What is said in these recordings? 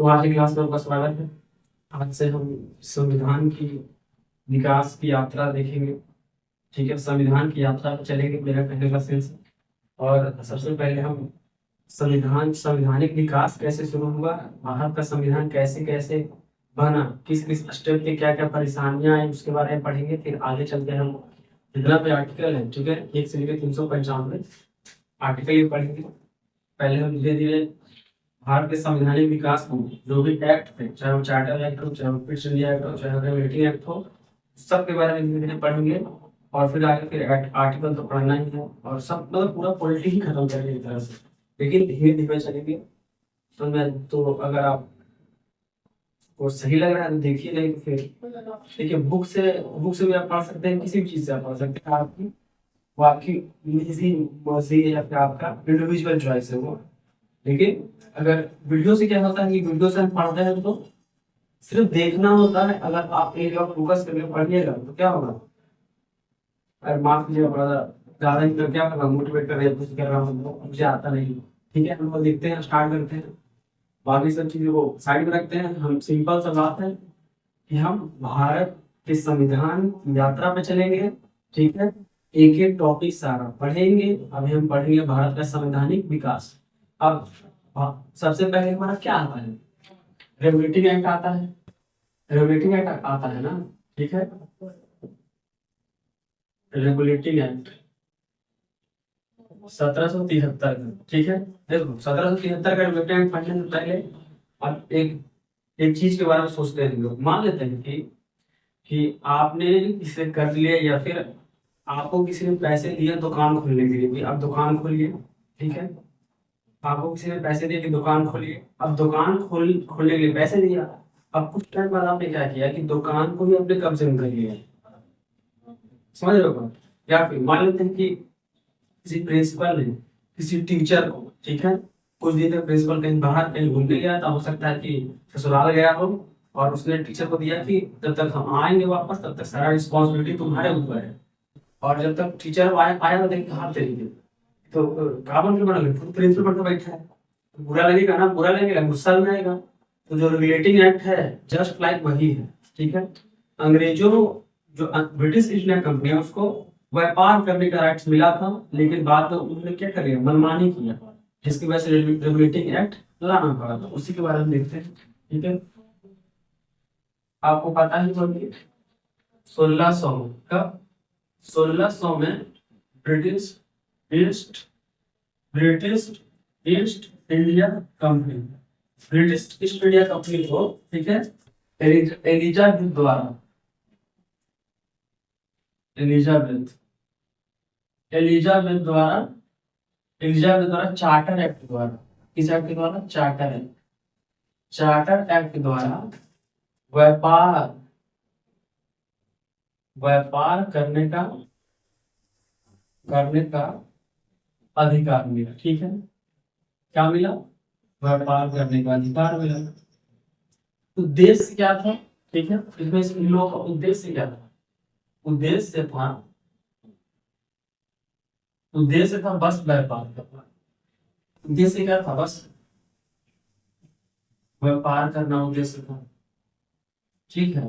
तो आज की क्लास में आपका स्वागत है। आज से हम संविधान की विकास की यात्रा देखेंगे। ठीक है, संविधान की यात्रा पर चलेंगे, मेरा कहने का सेंस है। और सबसे पहले हम संवैधानिक विकास कैसे शुरू हुआ, भारत का संविधान कैसे कैसे बना, किस किस स्टेप पे क्या क्या परेशानियां आई, उसके बारे में पढ़ेंगे। फिर आगे चलते हम जितना भी आर्टिकल है, ठीक है, 1 से लेकर 395 आर्टिकल ये पढ़ेंगे। पहले हम धीरे धीरे भारत के संवैधानिक विकास को जो भी एक्ट थे, चाहे वो चार्टर एक्ट हो, चाहे वो फिट इंडिया एक्ट हो, चाहे वो रेगुलेटिंग एक्ट हो, सब के बारे में धीरे धीरे पढ़ेंगे। और फिर आगे फिर आर्टिकल तो पढ़ना ही है, और सब मतलब पूरा पॉलिटी ही खत्म करेंगे एक तरह से, लेकिन धीरे धीरे चलेंगे। तो मैं तो अगर आप को सही लग रहा है तो देखिए, नहीं तो फिर देखिए, बुक से भी आप पढ़ सकते हैं, किसी भी चीज से आप पढ़ सकते हैं। वो आपकी निजी मर्जी है या फिर आपका इंडिविजुअल चॉइस है वो। लेकिन अगर वीडियो से क्या होता है कि वीडियो से हम पढ़ते हैं तो सिर्फ देखना होता है। अगर आप एक जगह फोकस करके पढ़िएगा तो क्या होगा, अगर माफ कीजिएगा थोड़ा सा ज्यादा ही क्या कर रहा हूँ, मोटिवेट कर रहे हैं, कुछ कर रहा हूँ, मुझे आता नहीं। ठीक है, हम लोग देखते हैं, स्टार्ट करते हैं, बाकी सब चीजों को साइड में रखते हैं। हम सिंपल सा बात है कि हम भारत के संविधान की यात्रा पे चलेंगे। ठीक है, एक एक टॉपिक सारा पढ़ेंगे। अभी हम पढ़ेंगे भारत का संवैधानिक विकास। अब सबसे पहले हमारा क्या आता है, रेगुलेटिंग एक्ट आता है। रेगुलेटिंग एक्ट आता है ना, ठीक है, रेगुलेटिंग एक्ट 1773 का। ठीक है, देखो 1773 का रेगुलेटिंग एक्ट पढ़ने से पहले अब एक चीज के बारे में सोचते हैं लोग। मान लेते हैं कि आपने इसे कर लिया, या फिर आपको किसी ने पैसे दिए दुकान खोलने के लिए, कि आप दुकान खोलिए। ठीक है, आपको किसी ने पैसे दिए कि दुकान खोलिए। अब दुकान खोलने के लिए पैसे दिया। अब कुछ टाइम बाद आपने क्या किया कि दुकान को भी अपने कब्जे में कर लिया। समझ रहे हो? या फिर मान लेते हैं कि किसी प्रिंसिपल ने किसी टीचर को, ठीक है, कुछ दिन तक प्रिंसिपल कहीं बाहर कहीं घूमने गया था, हो सकता है कि ससुराल गया हो, और उसने टीचर को दिया कि जब तक हम आएंगे वापस तब तक सारा रिस्पॉन्सिबिलिटी तुम्हारे ऊपर है। और जब तक टीचर आया ना, देखिए हाथ तरीके तो काबन के बना खुद प्रिंसिपल पर बैठा है, तो बुरा लगेगा ना, बुरा लगेगा, गुस्सा भी आएगा। तो जो रेगुलेटिंग एक्ट है जस्ट लाइक वही है। ठीक है, अंग्रेजों जो ब्रिटिश ईस्ट इंडिया कंपनी है उसको व्यापार करने का राइट्स मिला था, लेकिन बाद में उन्होंने क्या कर लिया, मनमानी किया, जिसकी वजह से रेगुलेटिंग एक्ट लाना पड़ा था। उसी के बारे में देखते हैं। ठीक है, आपको पता ही होगी 1600 का 1600 में British east British east India company British east India company को, ठीक है, एलिजाबेथ द्वारा एलिजाबेथ एलिजाबेथ द्वारा एलिजाबेथ द्वारा चार्टर एक्ट द्वारा, किस एक्ट के द्वारा, चार्टर एक्ट द्वारा व्यापार व्यापार करने का अधिकार मिला। ठीक है, क्या मिला, व्यापार करने का अधिकार मिला। उद्देश्य क्या था, ठीक है, इसमें इन लोगों का उद्देश्य क्या था, उद्देश्य था बस व्यापार करना। उद्देश्य क्या था, बस व्यापार करना उद्देश्य था। ठीक है,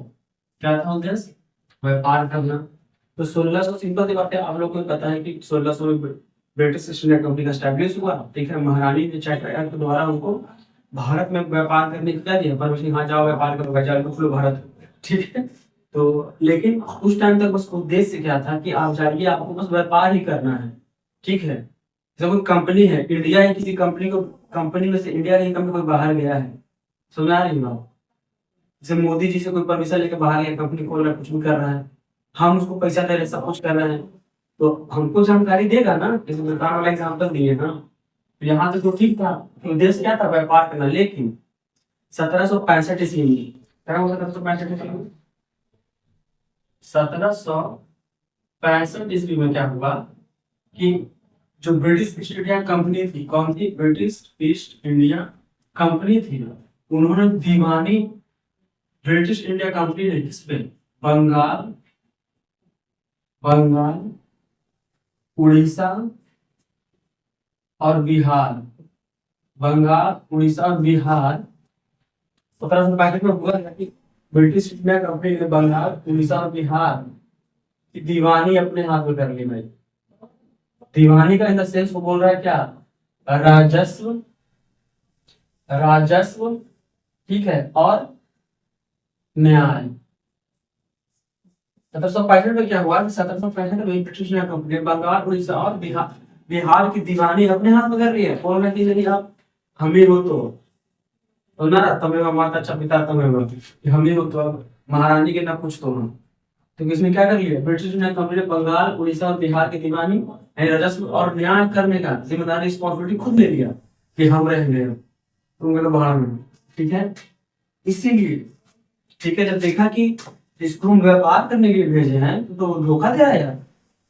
क्या था उद्देश्य, व्यापार करना। तो 1600, सिंपल सी बात है, आप लोग को पता है कि 1600 में ब्रिटिश ईस्ट इंडिया कंपनी का स्टैब्लिश हुआ। ठीक है, महारानी ने चार्टर एक्ट द्वारा उनको भारत में व्यापार करने की क्या दिया, परमिशन, हाँ जाओ व्यापार करो, जाओ लुट लो भारत। ठीक है, तो लेकिन उस टाइम तक बस उद्देश्य क्या था कि आप जाइए, आपको बस व्यापार ही करना है। ठीक है, जैसे कोई कंपनी है, इंडिया है, किसी कंपनी में से इंडिया की कंपनी कोई बाहर गया है, समझ आ रही बात। जैसे मोदी जी से कोई परमिशन लेकर बाहर गया, कंपनी खोल रहा है, कुछ भी कर रहा है, हम उसको पैसा दे रहे हैं, सब कुछ कर रहे हैं, तो हमको जानकारी देगा ना। जैसे दुकान वाला एग्जाम्पल दिए ना, तो यहाँ तक तो ठीक था, उद्देश्य क्या था, व्यापार करना। लेकिन 1765 ईस्वी में क्या हुआ, 1765 ईस्वी में क्या हुआ कि जो ब्रिटिश ईस्ट इंडिया कंपनी थी, कौन थी, ब्रिटिश ईस्ट इंडिया कंपनी थी, उन्होंने दीवानी ब्रिटिश इंडिया कंपनी ने किस पे, बंगाल उड़ीसा और बिहार, बंगाल उड़ीसा और बिहार 1765 में हुआ है कि ब्रिटिश ईस्ट इंडिया कंपनी ने बंगाल, उड़ीसा और बिहार की दीवानी अपने हाथ में कर ली भाई। दीवानी का इन द सेंस वो बोल रहा है क्या, राजस्व, राजस्व, ठीक है, और न्याय। 1765 में क्या हुआ, 1765 में ब्रिटिश ईस्ट इंडिया कंपनी ने बंगाल, उड़ीसा और बिहार की दीवानी अपने हाथ में कर ली है। बोल रहे थे यदि आप अमीर हो तो ना तमें माता अच्छा पिता तमें हम ही हो तो अब महारानी के ना कुछ तो हम। तो किसने क्या कर लिया, ब्रिटिश इंडियन कंपनी ने बंगाल, उड़ीसा और बिहार की दीवानी राजस्व और न्याय करने का जिम्मेदारी, रिस्पॉन्सिबिलिटी खुद ले लिया कि हम रहेंगे तुम लोग बाहर में, ठीक है। इसीलिए ठीक है, जब देखा कि इसको हम व्यापार करने के लिए भेजे हैं तो धोखा दिया यार।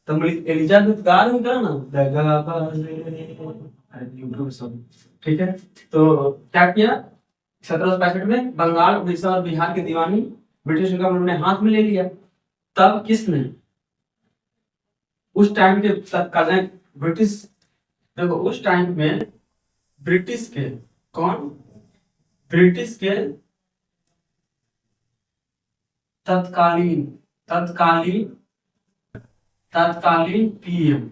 तो एलिजाबेथ गार में कहा ना, ठीक है। तो क्या किया, 1765 में बंगाल, उड़ीसा और बिहार की दीवानी ब्रिटिश गवर्नमेंट ने हाथ में ले लिया। तब किसने, उस टाइम के तत्कालीन ब्रिटिश, देखो उस टाइम में ब्रिटिश के कौन, ब्रिटिश के तत्कालीन तत्कालीन तत्कालीन पीएम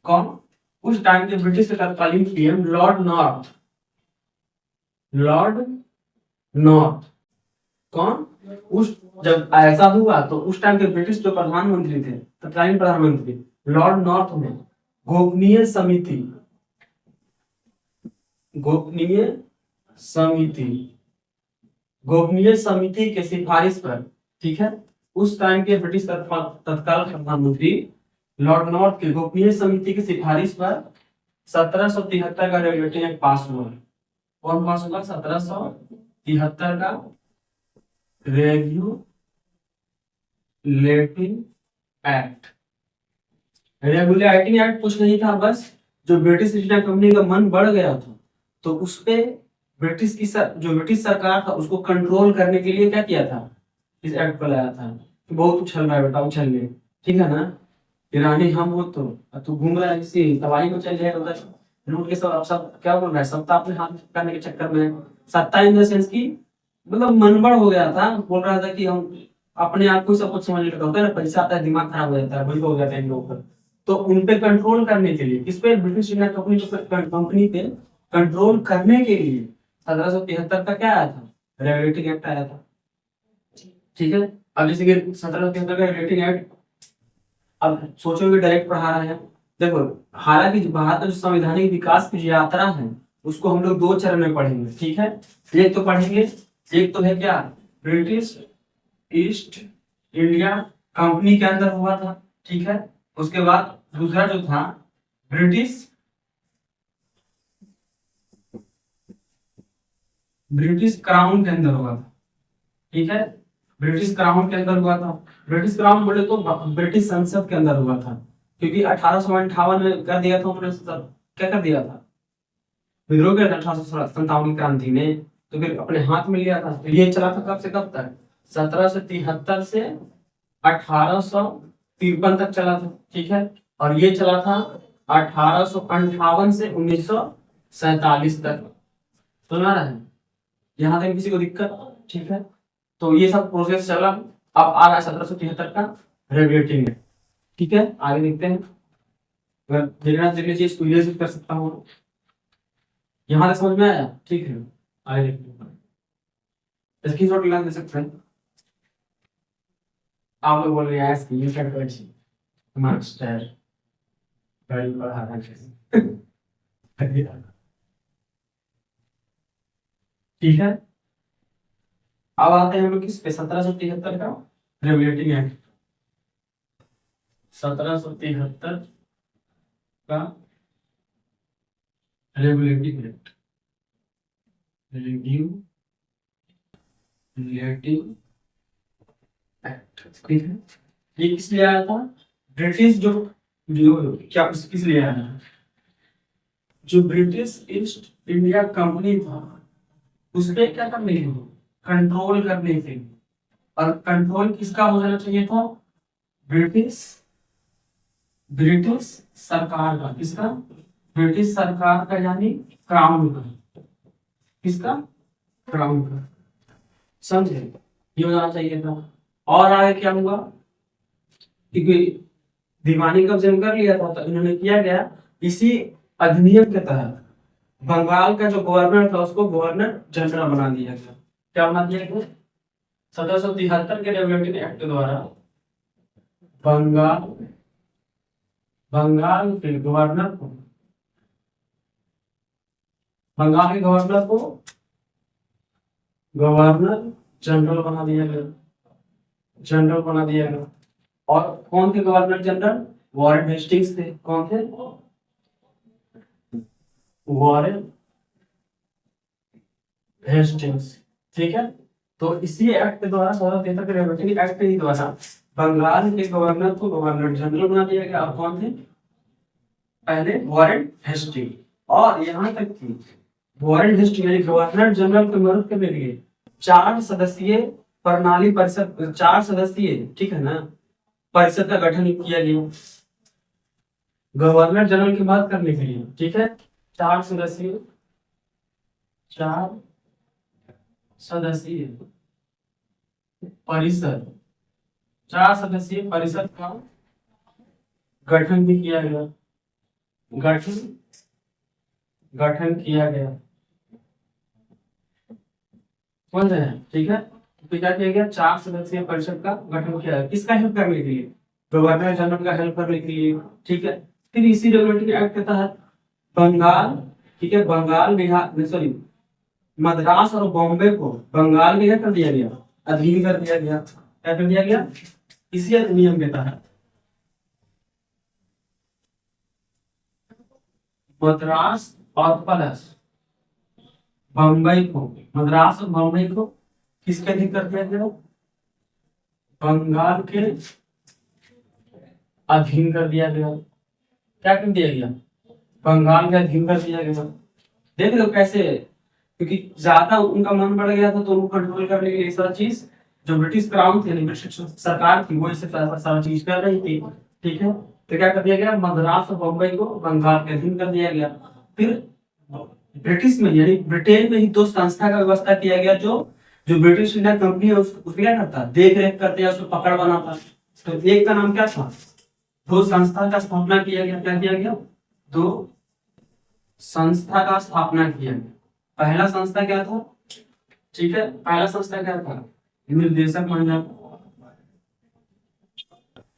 कौन, उस टाइम के ब्रिटिश के तत्कालीन PM Lord north, Lord north कौन, उस जब ऐसा हुआ तो उस टाइम के ब्रिटिश जो प्रधानमंत्री थे, तत्कालीन प्रधानमंत्री लॉर्ड नॉर्थ ने गोपनीय समिति, गोपनीय समिति, गोपनीय समिति के सिफारिश पर, ठीक है, उस टाइम के ब्रिटिश तत्काल प्रधानमंत्री लॉर्ड नॉर्थ के गोपनीय समिति की सिफारिश पर 1773 का रेगुलेटिंग एक्ट पास हुआ। कौन पास हुआ, 1773 का रेगुलेटिंग एक्ट। रेगुलेटिंग एक्ट कुछ नहीं था, बस जो ब्रिटिश ईस्ट इंडिया कंपनी का मन बढ़ गया था तो उस पे ब्रिटिश की जो ब्रिटिश सरकार था उसको कंट्रोल करने के लिए क्या किया था, इस एक्ट को लाया था कि बहुत उछल रहा है बेटा उछल ले, ठीक है ना, ईरानी हम हो तो तू घूम रहा है इसी तबाही को चल जाएगा उधर लूट के सब क्या बोल रहा है, सत्ता अपने हाथ करने के चक्कर में, सत्ता इन द सेंस की मतलब मनबड़ हो गया था, बोल रहा था कि हम अपने आप को सब कुछ समझ लेता होता है ना, पैसा आता है दिमाग खराब हो जाता है, वही हो जाता है इन लोगों पर। तो उन पे कंट्रोल करने के लिए, किस पे, ब्रिटिश इंडिया कंपनी पे कंट्रोल करने के लिए 1773 का क्या आया था, रेगुलेटिंग एक्ट आया था, ठीक है। अब जैसे कि 1773 का रेगुलेटिंग एक्ट, अब सोचोगे डायरेक्ट पढ़ा रहे हैं, देखो हालांकि भारत का जो संवैधानिक विकास की जो यात्रा है उसको हम लोग 2 चरण में पढ़ेंगे, ठीक है। एक तो पढ़ेंगे, एक तो है क्या, ब्रिटिश ईस्ट इंडिया कंपनी के अंदर हुआ था, ठीक है। उसके बाद दूसरा जो था ब्रिटिश क्राउन के अंदर हुआ था, ठीक है, ब्रिटिश क्राउन के अंदर हुआ था। ब्रिटिश क्राउन बोले तो ब्रिटिश संसद के अंदर हुआ था, क्योंकि 1858 में कर दिया था उन्होंने, क्या कर दिया था, विद्रोह किया था 1857 की क्रांति में, तो फिर अपने हाथ में लिया था। तो ये चला था कब से कब तक, 1773 से 1853 तक चला था, ठीक है। और ये चला था 1858 से 1947 तक, सुना रहा है, यहाँ तक किसी को दिक्कत, ठीक है। तो ये सब प्रोसेस चला, अब आ रहा है 1773 का रेगुलेटिंग एक्ट, ठीक है। आगे देखते हैं, अगर देखना देखने चाहिए इसको ये कर सकता हूँ, यहाँ तक समझ में आया, ठीक है। आगे देखते हैं, स्क्रीनशॉट लेना दे सकते हैं आप लोग, बोल रहे हैं स्क्रीनशॉट कर मास्टर गाड़ी पढ़ा रहा है ठीक है। अब आते हैं हम लोग किस पे, 1773 का रेगुलेटिंग एक्ट, 1773 का रेगुलेटिंग एक्ट, रेगुलेटिंग एक्ट, ठीक है। ये किस लिए आया था, ब्रिटिश जो क्या किस लिए आया था, जो ब्रिटिश ईस्ट इंडिया कंपनी था उस पर क्या करने के लिए, कंट्रोल करने के लिए। और कंट्रोल किसका हो जाना चाहिए था, ब्रिटिश ब्रिटिश सरकार का, किसका, ब्रिटिश सरकार का, यानी क्राउन का, किसका, क्राउन का, समझे, ये हो जाना चाहिए था। और आगे क्या हुआ, क्योंकि दीवानी कब्जे में कर लिया था, तो इन्होंने किया गया, इसी अधिनियम के तहत बंगाल का जो गवर्नर था उसको गवर्नर जनरल बना दिया गया। क्या बना दिया गया? 1773 के रेगुलेटिंग एक्ट द्वारा बंगाल बंगाल के गवर्नर को बंगाल के गवर्नर को गवर्नर जनरल बना दिया गया, जनरल बना दिया गया। और कौन थे गवर्नर जनरल? वॉरेन हेस्टिंग्स थे। कौन थे? Warren Hastings. ठीक है, तो इसी एक्ट के द्वारा 1773 के रेगुलेटिंग एक्ट के द्वारा बंगाल के गवर्नर को गवर्नर जनरल बना दिया गया। और कौन थे? पहले वॉरेन हेस्टिंग। और यहाँ तक कि वॉरेन हेस्टिंग यानी गवर्नर जनरल को नियुक्त करने के लिए 4 सदस्यीय प्रणाली परिषद, 4 सदस्यीय, ठीक है ना, परिषद का गठन किया गया गवर्नर जनरल की बात करने के लिए। ठीक है, 4 सदस्यीय 4 सदस्यीय परिषद 4 सदस्यीय परिषद का गठन भी किया गया, गठन किया गया। समझ रहे हैं? ठीक है, तो क्या किया गया? 4 सदस्यीय परिषद का गठन किया गया। किसका हेल्प करने के लिए? गवर्नर जनरल का हेल्प करने के लिए। ठीक है, फिर इसी रेगुलेटिंग एक्ट के तहत बंगाल, ठीक है, बंगाल, बिहार, सॉरी, मद्रास और बॉम्बे को बंगाल में क्या कर दिया गया? अधीन कर दिया गया। क्या कर दिया गया? इसी अधिनियम के तहत मद्रास और प्लस बम्बई को, मद्रास और बम्बई को किसके अधीन कर दिया गया? बंगाल के अधीन कर दिया गया। क्या कर दिया गया? बंगाल के अधीन कर दिया गया। देख लो कैसे, क्योंकि ज्यादा उनका मन बढ़ गया था तो उनको कंट्रोल करने के लिए सारा चीज जो ब्रिटिश क्राउन थी, ब्रिटिश सरकार थी, वो इसे सारा चीज कर रही थी। ठीक है, तो क्या कर दिया गया? मद्रास और बम्बई को बंगाल के अधीन कर दिया गया। फिर ब्रिटिश में यानी ब्रिटेन में ही 2 संस्था का व्यवस्था किया गया, जो जो ब्रिटिश इंडिया कंपनी है उसको क्या करता? देख रेख करते हैं, उसको पकड़ बनाता। तो एक का नाम क्या था? 2 संस्था का स्थापना किया गया। क्या किया गया? 2 संस्था का स्थापना किया गया। पहला संस्था क्या था? ठीक है, पहला संस्था क्या था? निर्देशक मंडल,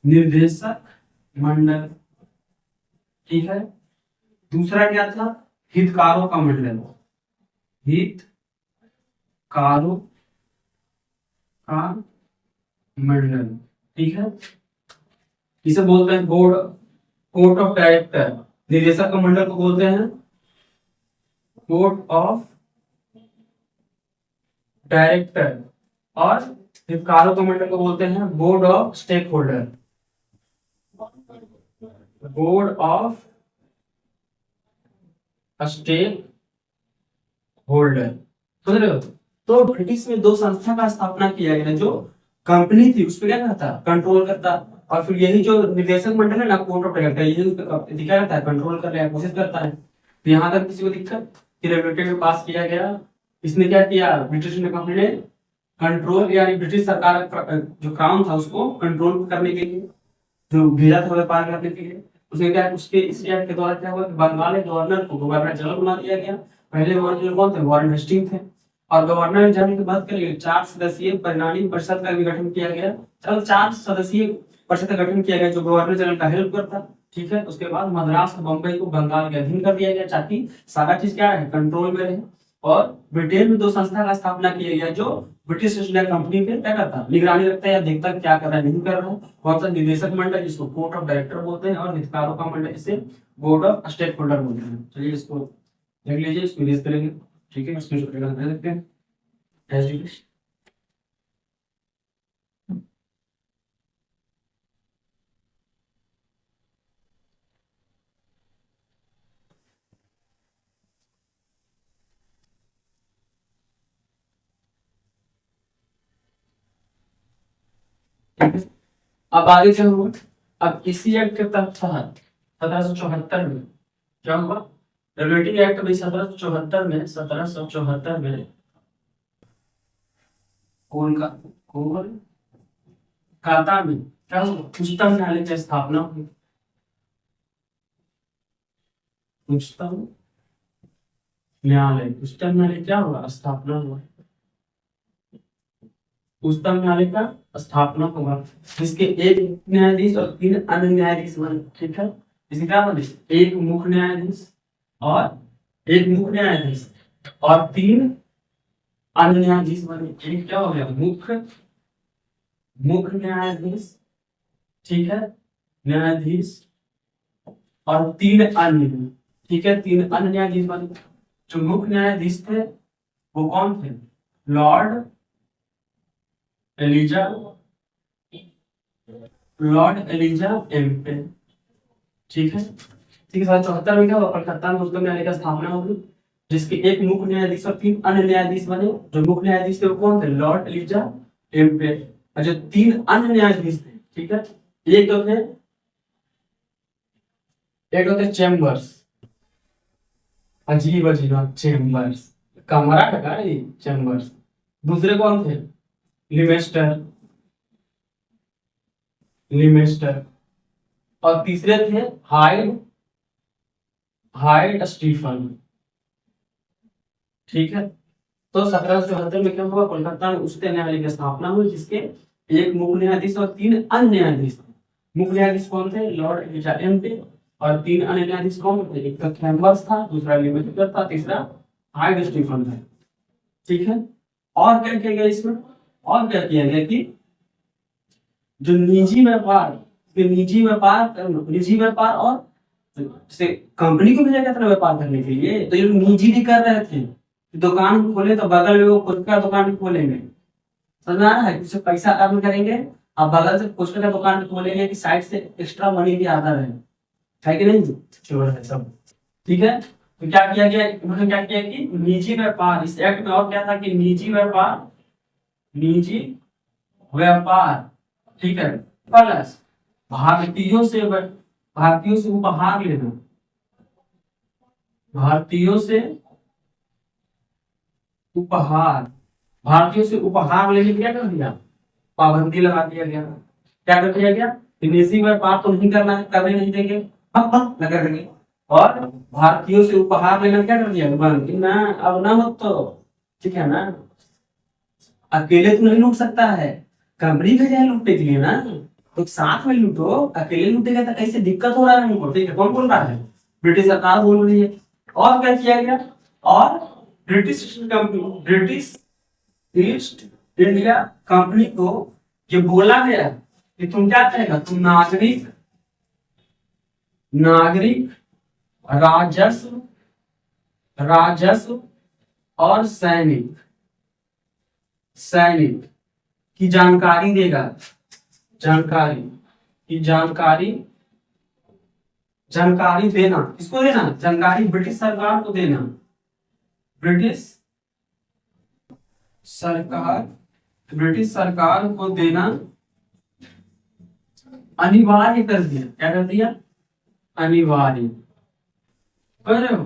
निर्देशक मंडल। ठीक है, दूसरा क्या था? हितकारों का मंडल, हितकारों का मंडल। ठीक है, इसे बोलते हैं बोर्ड, कोर्ट ऑफ डायरेक्टर। निर्देशक का मंडल को बोलते हैं कोर्ट ऑफ डायरेक्टर, और हितकारों का मंडल को बोलते हैं board of stakeholder, board of stakeholder. समझ रहे हो? तो ब्रिटिश में 2 संस्था का स्थापना किया गया, जो कंपनी थी उस पर क्या करता? कंट्रोल करता। और फिर यही जो निर्देशक मंडल है ना, कोर्ट ऑफ डायरेक्टर, यही उस पर क्या करता है? कंट्रोल करने की कोशिश करता है। तो यहाँ तक किसी को दिक्कत कि रेगुलेटरी में पास किया गया, इसने क्या किया? ब्रिटिश कंपनी ने कंट्रोल, यानी ब्रिटिश सरकार जो क्राउन था उसको कंट्रोल करने के लिए, जो भेजा था व्यापार करने के लिए, उसने क्या, उसके इस एक्ट के द्वारा क्या हुआ कि बंगाल के गवर्नर को गवर्नर जनरल बना दिया गया। पहले गवर्नर कौन थे? वॉरेन हेस्टिंग थे। और गवर्नर जनरल की बात करेंगे, 4 सदस्यीय प्रणाली परिषद का भी गठन किया गया। चलो 4 सदस्यीय परिषद का गठन किया गया जो गवर्नर जनरल का हेल्प करता। ठीक है, उसके बाद मद्रास और बम्बई को बंगाल के अधीन कर दिया गया, ताकि सारा चीज क्या है? कंट्रोल में रहे। और ब्रिटेन में 2 संस्था का स्थापना किया गया, जो ब्रिटिश ईस्ट इंडिया कंपनी पे क्या करता? निगरानी रखता है या देखता है क्या कर रहा है, नहीं कर रहा है। कौन सा? निदेशक मंडल, जिसको कोर्ट ऑफ डायरेक्टर बोलते हैं, और हितकारों का मंडल, जिसे बोर्ड ऑफ स्टेक होल्डर बोलते हैं। चलिए इसको देख लीजिए, इसको रिलीज करेंगे। ठीक है, इसको दे सकते हैं। अब आगे क्या हुआ? अब इसी एक्ट के तहत 1774 में क्या हुआ? रेगुलेटिंग एक्ट में 1774 में कोलकाता में क्या हुआ? उच्चतम न्यायालय की स्थापना हुई। उच्चतम न्यायालय क्या हुआ? स्थापना हुआ। उच्चतम न्यायालय का स्थापना हुआ, जिसके एक न्यायाधीश और 3 अन्य न्यायाधीश बने। ठीक है, इसके क्या बने? एक मुख्य न्यायाधीश और 3 अन्य न्यायाधीश बने। एक क्या हो गया? मुख्य न्यायाधीश, ठीक है, न्यायाधीश और 3 अन्य, ठीक है, 3 अन्य न्यायाधीश बने। जो मुख्य न्यायाधीश थे वो कौन थे? Lord Elijah Impey. ठीक है, 74 में क्या हुआ? कलकत्ता में उच्चतम न्यायालय का स्थापना होगी, जिसके एक मुख्य न्यायाधीश और 3 अन्य न्यायाधीश बने। जो मुख्य न्यायाधीश थे वो कौन थे? Lord Elijah Impey. और जो 3 अन्य न्यायाधीश थे, ठीक है, एक तो थे चैम्बर्स, अजीब चैम्बर्स, कमरा का चैम्बर्स। दूसरे कौन थे? लिमेस्टर। और तीसरे थे हाइड स्टीफन। ठीक है, तो 1774 में क्या हुआ? कोलकाता में उच्चतम न्यायालय की स्थापना हुई, जिसके एक मुख्य न्यायाधीश और 3 अन्य न्यायाधीश थे। मुख्य न्यायाधीश कौन थे? Lord Elijah Impey. और 3 अन्य न्यायाधीश कौन थे? एक तो चैम्बर्स था, दूसरा लिमेस्टर था, तीसरा हाइड स्टीफन था। ठीक है, और क्या किया गया इसमें? और क्या किया गया कि जो निजी व्यापार और जैसे कंपनी को भेजा गया था व्यापार करने के लिए, तो ये निजी भी कर रहे थे। दुकान खोले तो बगल में वो खुद का दुकान भी खोलेंगे, समझ आ रहा है? उससे पैसा अर्न करेंगे, अब बगल से खुद का दुकान भी खोलेंगे कि साइड से एक्स्ट्रा मनी भी आता रहे, है कि नहीं? चोर है सब। ठीक है, तो क्या किया गया? उन्होंने क्या किया कि निजी व्यापार, इस एक्ट में और क्या था कि निजी व्यापार, ठीक है, प्लस भारतीयों से उपहार लेना, भारतीयों से उपहार लेने क्या कर दिया? पाबंदी लगा दिया गया। क्या कर दिया गया? निजी व्यापार तो नहीं करना है, करने नहीं देंगे, हम लगा देंगे। और भारतीयों से उपहार लेना क्या कर दिया? बंद ना, अब ना मत, तो ठीक है ना, अकेले तो नहीं लूट सकता है, कंपनी भेजा है लूटने के लिए ना, तो साथ में लूटो। अकेले लूटेगा तो कैसे? दिक्कत हो रहा है हमको। ठीक है, कौन बोल रहा है? ब्रिटिश सरकार बोल रही है। और क्या किया गया? और ब्रिटिश ईस्ट इंडिया कंपनी को ये बोला गया कि तुम क्या करेगा? तुम नागरिक राजस्व और सैनिक की जानकारी देगा। जानकारी देना, किसको देना? जानकारी ब्रिटिश सरकार को देना। ब्रिटिश सरकार को देना अनिवार्य कर दिया। क्या कर दिया? अनिवार्य। कर रहे हो?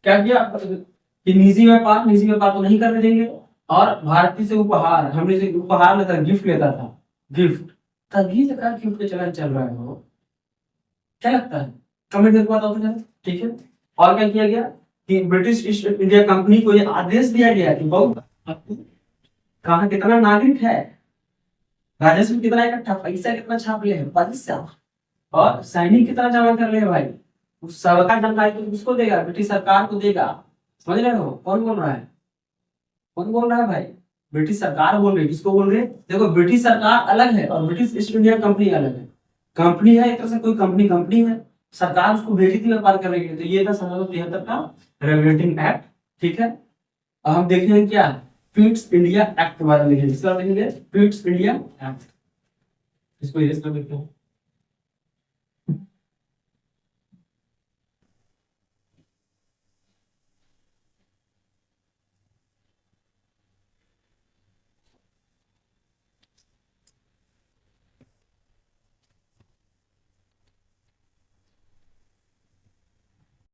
क्या किया कि निजी व्यापार तो नहीं करने देंगे। और भारतीय से उपहार, हमने से उपहार लेता, गिफ्ट लेता था, गिफ्ट, तभी सरकार गिफ्ट के चलन चल रहा है वो। क्या लगता है? कमेंट करके बताओ तो। ठीक है, और क्या किया गया कि ब्रिटिश ईस्ट इंडिया कंपनी को यह आदेश दिया गया कि बहुत कहाँ कितना नागरिक है, राजस्व कितना इकट्ठा, पैसा कितना छाप ले, पैसा और सैनिक कितना जमा कर ले भाई, उस सबका जानकारी तो किसको देगा? ब्रिटिश सरकार को देगा। समझ रहे हो? कौन बोल रहा है भाई? ब्रिटिश सरकार बोल रही है। किसको बोल रहे? देखो, ब्रिटिश सरकार अलग है और ब्रिटिश ईस्ट इंडिया कंपनी अलग है। कंपनी है एक तरह से, कोई कंपनी है, सरकार उसको भेजी थी व्यापार करने के लिए। तो ये था 1773 का रेगुलेटिंग एक्ट। ठीक है, अब हम देखेंगे क्या पिट्स इंडिया एक्ट के बारे में देखेंगे। पिट्स इंडिया एक्ट, इसको इरेज कर देते हैं।